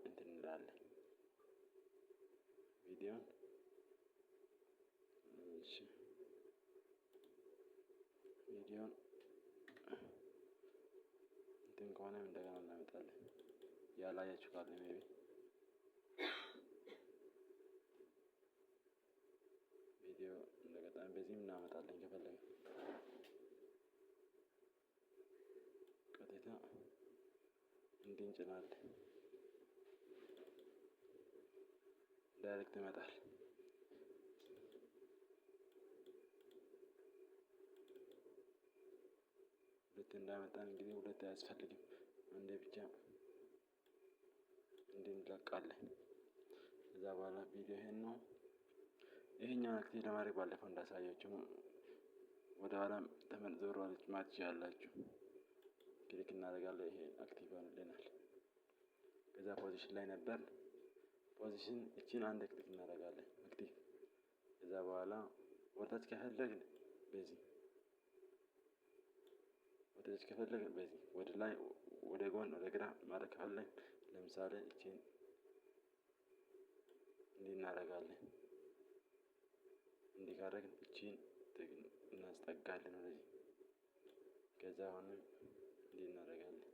እንትን እንላለን ቪዲዮን እሺ ቪዲዮን እንትን ከሆነ እንደገና እናመጣለን ያላያችሁ ካለ ሜቢ ቪዲዮ እንደገና በዚህም እናመጣለን ከፈለግን ቀጥታ እንዲህ እንጭናለን ዳይሬክት ይመጣል ሁለት እንዳመጣን እንግዲህ ሁለት አያስፈልግም አንዴ ብቻ እንዲህ እንለቃለን ከዛ በኋላ ቪዲዮ ይሄን ነው ይሄኛውን አክቲቭ ለማድረግ ባለፈው እንዳሳያችሁ ወደ ኋላ ተመልሶ ማች ያላችሁ ክሊክ እናደርጋለን ይሄ አክቲቭ ሆነልናል ከዛ ፖዚሽን ላይ ነበር ፖዚሽን እቺን አንድ ክሊክ እናደርጋለን አክቲቭ ከዛ በኋላ ወደታች ከፈለግን በዚህ ወደታች ከፈለግን በዚህ ወደ ላይ ወደ ጎን ወደ ግራ ማድረግ ከፈለግን ለምሳሌ እቺን እንዲህ እናደርጋለን እንዲህ ካደረግን እቺን እናስጠጋለን ወደዚህ ከዛ አሁንም እንዲህ እናደርጋለን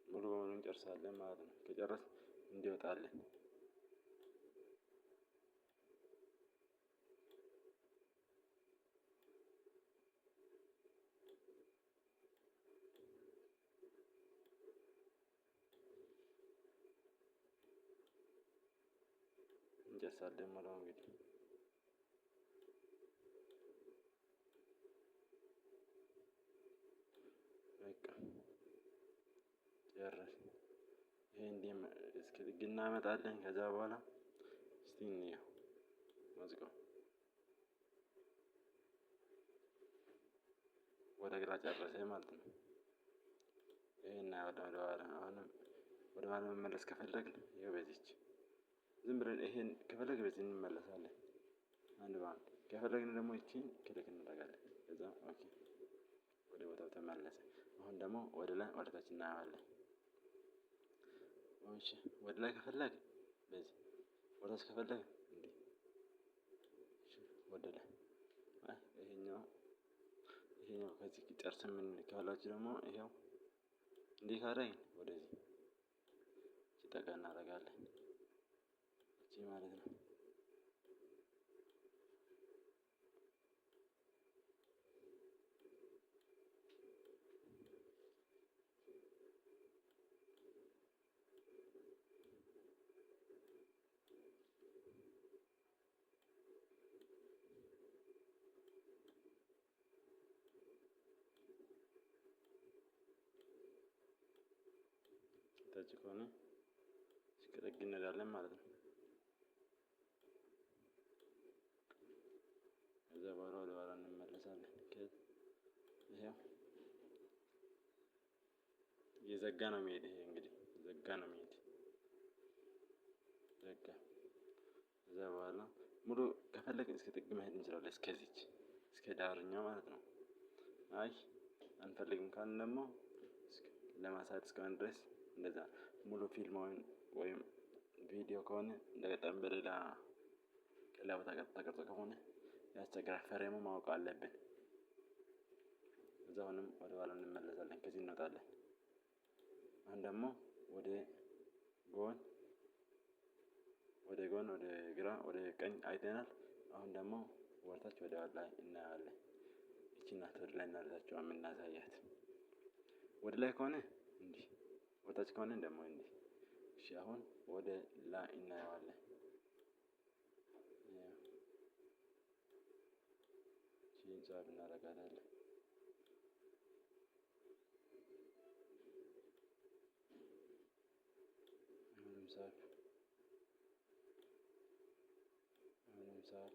ሙሉ በሙሉ እንጨርሳለን ማለት ነው ከጨረስ እንዲወጣለን እንጨርሳለን ማለት ነው እንግዲህ በቃ ጨረስን ይሄን እንዲህ እስኪ ጥግ እናመጣለን ከዛ በኋላ እስቲ እንየው ሙዚቃው ወደ ግራ ጨረሰ ማለት ነው ይሄን ወደ ኋላ አሁንም ወደ ኋላ መመለስ ከፈለግን ይኸው በዚች ዝም ብለን ይሄን ከፈለግን በዚህ እንመለሳለን አንድ ባንድ ከፈለግን ደግሞ እቺን ክሊክ እናደርጋለን ከዛ ኦኬ ወደ ቦታው ተመለሰ አሁን ደግሞ ወደ ላይ ወደ ታች እናያለን እሺ ወደ ላይ ከፈለግን በዚህ ወደ ታች ከፈለግን እንዲህ ወደ ላይ ይሄኛው ከዚህ ጨርሰን ምን ካላችሁ ደግሞ ይሄው እንዲህ ካደረግን ወደዚህ ጠጋ እናደርጋለን እቺ ማለት ነው ታች ከሆነ እስከ እንሄዳለን ማለት ነው ከዛ በኋላ ወደ ኋላ እንመለሳለን ይሄው የዘጋ ነው የሚሄድ ይሄ እንግዲህ ዘጋ ነው የሚሄድ ዘጋ ከዛ በኋላ ሙሉ ከፈለግን እስከ ጥግ መሄድ እንችላለን እስከዚች እስከ ዳርኛው ማለት ነው አይ አንፈልግም ካልን ደግሞ ለማሳየት እስከሆነ ድረስ እንደዛ ሙሉ ፊልም ወይም ቪዲዮ ከሆነ እንደገጣም በሌላ ቦታ ተቀርጾ ከሆነ ያስቸግራል ፍሬሙ ማወቅ አለብን እዛውንም ወደ ኋላ እንመለሳለን ከዚህ እንወጣለን አሁን ደግሞ ወደ ጎን ወደ ግራ ወደ ቀኝ አይተናል አሁን ደግሞ ወደታች ወደ ላይ እናያለን እቺን ናት ወደ ላይ እናደርጋቸው የምናሳያት ወደ ላይ ከሆነ እንዲህ ወደታች ከሆነ ደግሞ እንዲህ እሺ አሁን ወደ ላይ እናየዋለን እቺን ጻፍ እናደርጋለን ሳብ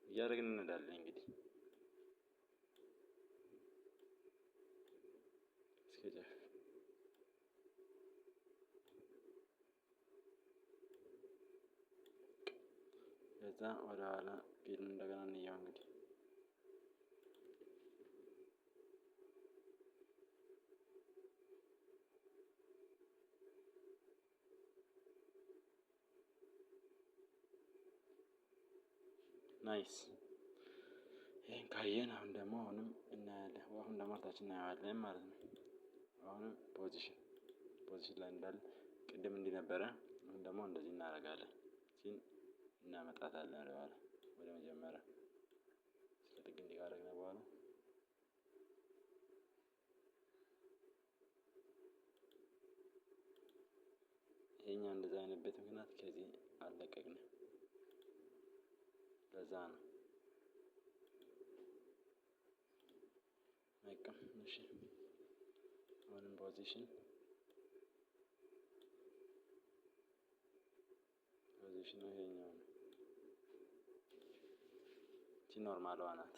እያደረግን እንሄዳለን እንግዲህ እስከ ጫፍ ከዛ ወደ ኋላ ፊልም እንደገና እንየው እንግዲህ ናይስ። ይሄን ካየን አሁን ደግሞ እናያለን። አሁን ደግሞ ወርታችን እናየዋለን ማለት ነው። አሁንም ፖዚሽን ላይ እንዳለ ቅድም እንዲህ ነበረ። አሁን ደግሞ እንደዚህ እናደርጋለን። እቺን እናመጣታለን ወደኋላ ወደ መጀመሪያ ጥግ እንዲህ ካደረግን በኋላ ይሄኛው እንደዛ አይነበት ምክንያት ከዚህ አለቀቅንም። ለዛ ነው በቃ እሺ። አሁንም ፖዚሽን ይሄኛው ነው። እቺ ኖርማሏ ናት።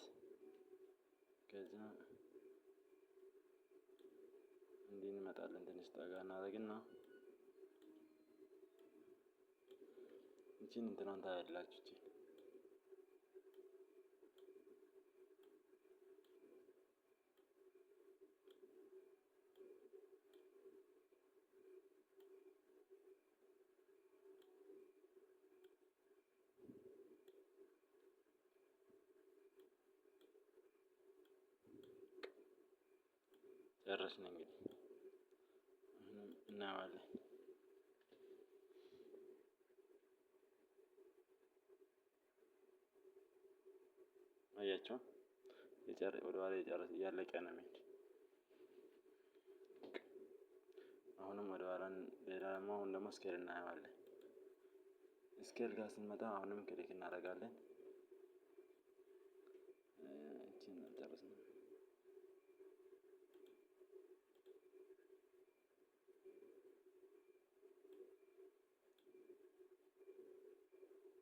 ከዛ እንዲህ እንመጣለን። ትንሽ ጠጋ እናደርግና እቺን እንትኗን ታያላችሁ። እቺ ጨረስን እንግዲህ እናየዋለን። አያችሁ ወደ ኋላ እያለቀ ነው የሚሄድ። አሁንም ወደ ኋላ ሌላ ደግሞ አሁን ደግሞ ስኬል እናየዋለን። ስኬል ጋር ስንመጣ አሁንም ክሊክ እናደርጋለን። እቺን ጨረስን።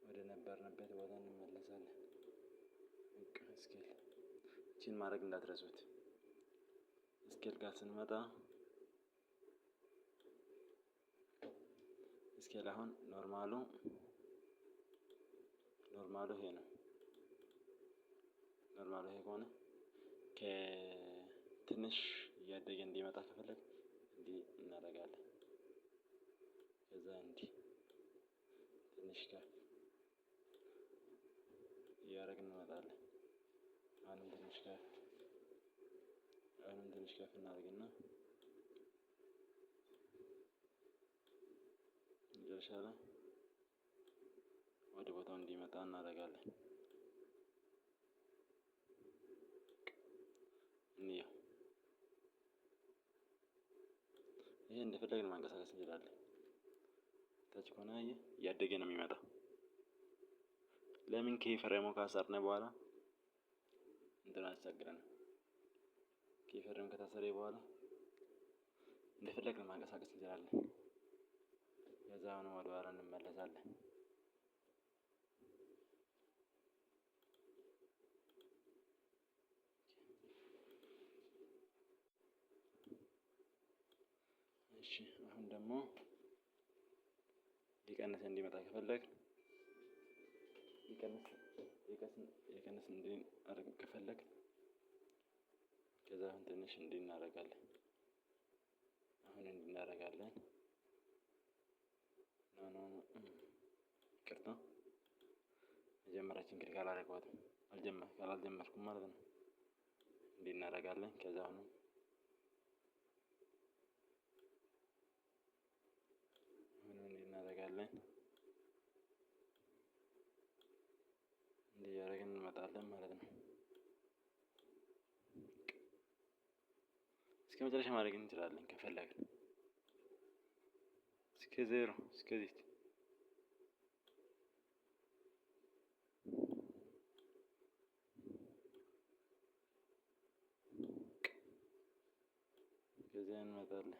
ወደ ነበርንበት ቦታ እንመለሳለን። ስኬል እቺን ማድረግ እንዳትረሱት። ስኬል ጋር ስንመጣ ስኬል አሁን ኖርማሉ ይሄ ነው። ኖርማሉ ይሄ ከሆነ ከትንሽ እያደገ እንዲመጣ ከፈለግ እንዲህ እናደርጋለን። ከዛ እንዲህ ትንሽ ከፍ እያደረግን እንመጣለን። አሁንም ትንሽ ከፍ እናደርግና መጨረሻ ላይ ወደ ቦታው እንዲመጣ እናደርጋለን። እንየው። ይሄ እንደፈለግን ማንቀሳቀስ እንችላለን። ታች ከሆነ እያደገ ነው የሚመጣው። ለምን ኬፈሬሞ ካሰርነ በኋላ እንትን አያስቸግረንም። ኬፈሬሞ ከታሰረ በኋላ እንደፈለግን ማንቀሳቀስ እንችላለን። ከዛ አሁን ወደ ኋላ እንመለሳለን። እሺ አሁን ደግሞ ሊቀንስ እንዲመጣ ከፈለግ ሊቀንስ እንዲህ ከፈለግ ከዛ አሁን ትንሽ እንዲህ እናደርጋለን። ይቅርታ መጀመሪያችን ክሊክ አላደረኳትም። አልጀመርኩም ማለት ነው። እንዲህ እናደርጋለን። ከዛ አሁን እንዲህ እናደርጋለን። እንዲህ እያደረግን እንመጣለን ማለት ነው። እስከ መጨረሻ ማድረግ እንችላለን ከፈለግን እስከ ዜሮ እስከዚህ ከዚያ እንመጣለን።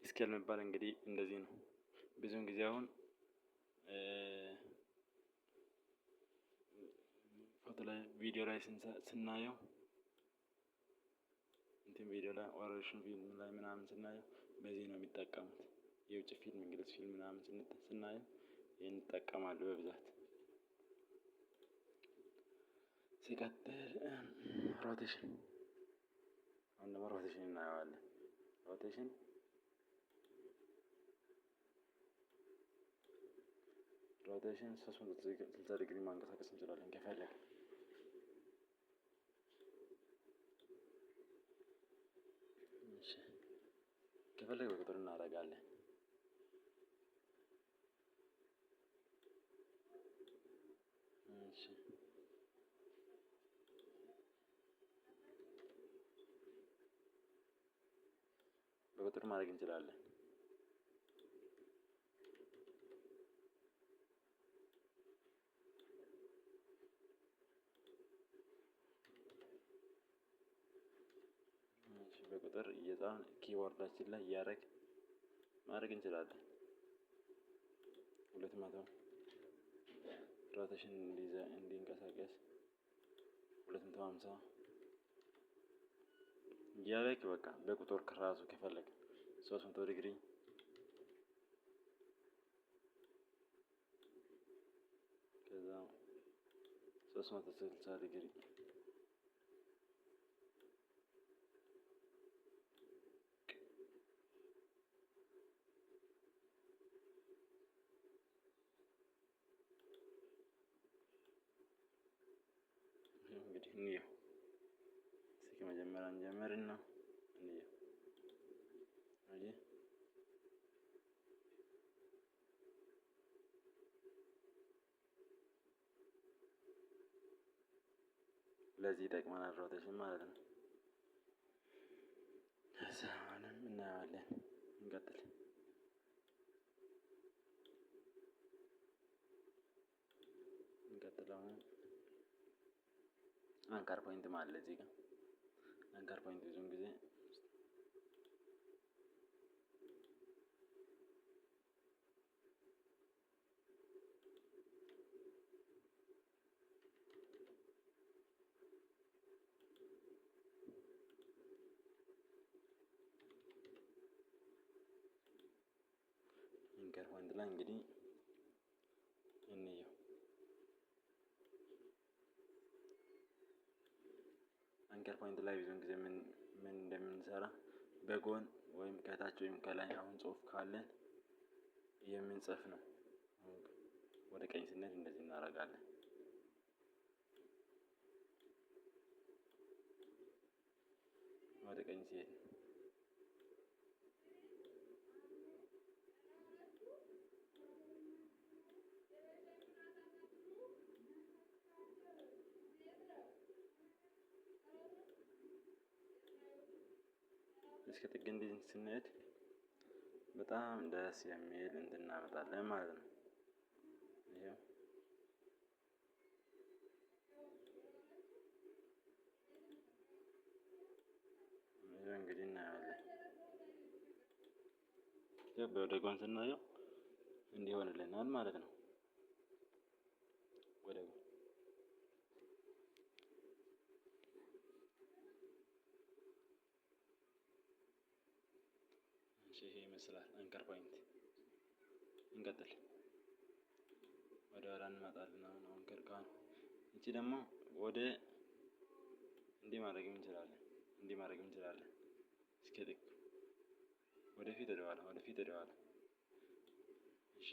ስኬል የሚባል እንግዲህ እንደዚህ ነው። ብዙውን ጊዜ አሁን ፎቶ ላይ ቪዲዮ ላይ ስናየው ቪዲዮ ላይ ኦሬሽን ፊልም ላይ ምናምን ስናየው በዚህ ነው የሚጠቀሙት። የውጭ ፊልም እንግሊዝ ፊልም ምናምን ስናየው ይህን ይጠቀማሉ በብዛት። ሲቀጥል ሮቴሽን፣ አሁን ደግሞ ሮቴሽን እናየዋለን። ሮቴሽን ሮቴሽን 360 ዲግሪ ማንቀሳቀስ እንችላለን ከፈለግን። ከፈለግ በቁጥር እናደርጋለን። በቁጥር ማድረግ እንችላለን። በቁጥር እየጻፍን ኪቦርዳችን ላይ እያደረግን ማድረግ እንችላለን። 200 ሮቴሽን እንዲንቀሳቀስ 250 እያደረግን በቃ በቁጥር ከራሱ ከፈለግን 300 ዲግሪ ከዛ 360 ዲግሪ እንግዲህ እንየው። እስኪ መጀመሪያ እንጀምርና እንየው። አየህ ለዚህ ይጠቅመናል ሮቴሽን ማለት ነው። ከዛ አሁንም እናየዋለን። እንቀጥል። አሁን አንከር ፖይንት ማለት እዚህ ጋር አንከር ፖይንት ብዙውን ጊዜ አንከር ፖይንት ላይ እንግዲህ እንየው። አንከር ፖይንት ላይ ብዙውን ጊዜ ምን እንደምንሰራ በጎን ወይም ከታች ወይም ከላይ አሁን ጽሁፍ ካለን የምንጽፍ ነው። ወደ ቀኝ ስንሄድ እንደዚህ እናደርጋለን። ወደ ቀኝ ሲሄድ እስከ ጥግ እንደዚህ ስንሄድ በጣም ደስ የሚል እናመጣለን ማለት ነው። ይሄው እንግዲህ እናያለን። ወደ ጎን ስናየው እንዲሆንልናል ማለት ነው። ወደ ጎን ይሄ ይመስላል አንከር ፖይንት። እንቀጥል። ወደ ኋላ እንመጣለን። አሁን ከርካን እቺ ደግሞ ወደ እንዲህ ማድረግ እንችላለን። እንዲህ ማድረግ እንችላለን። እስከ ጥግ ወደፊት ወደ ኋላ ወደፊት ወደ ኋላ። እሺ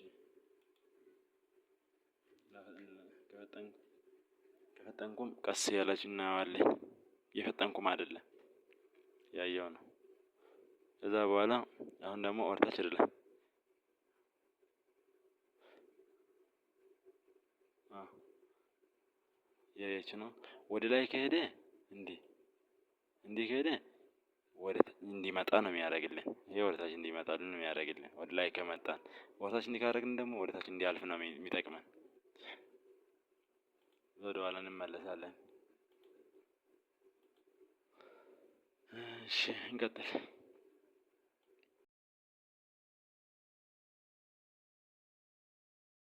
ከፈጠንኩም ቀስ ያለች እናየዋለን። የፈጠንኩም አይደለም ያየው ነው። ከዛ በኋላ አሁን ደግሞ ወርታች አይደለም ያየች ነው። ወደ ላይ ከሄደ እንዲህ ከሄደ ወደ እንዲመጣ ነው የሚያደርግልን። ይሄ ወደታች እንዲመጣልን ነው የሚያደርግልን። ወደ ላይ ከመጣን ወደታች እንዲህ ካደረግን ደግሞ ወደታች እንዲያልፍ ነው የሚጠቅመን። ወደ ኋላ እንመለሳለን። እሺ እንቀጥል።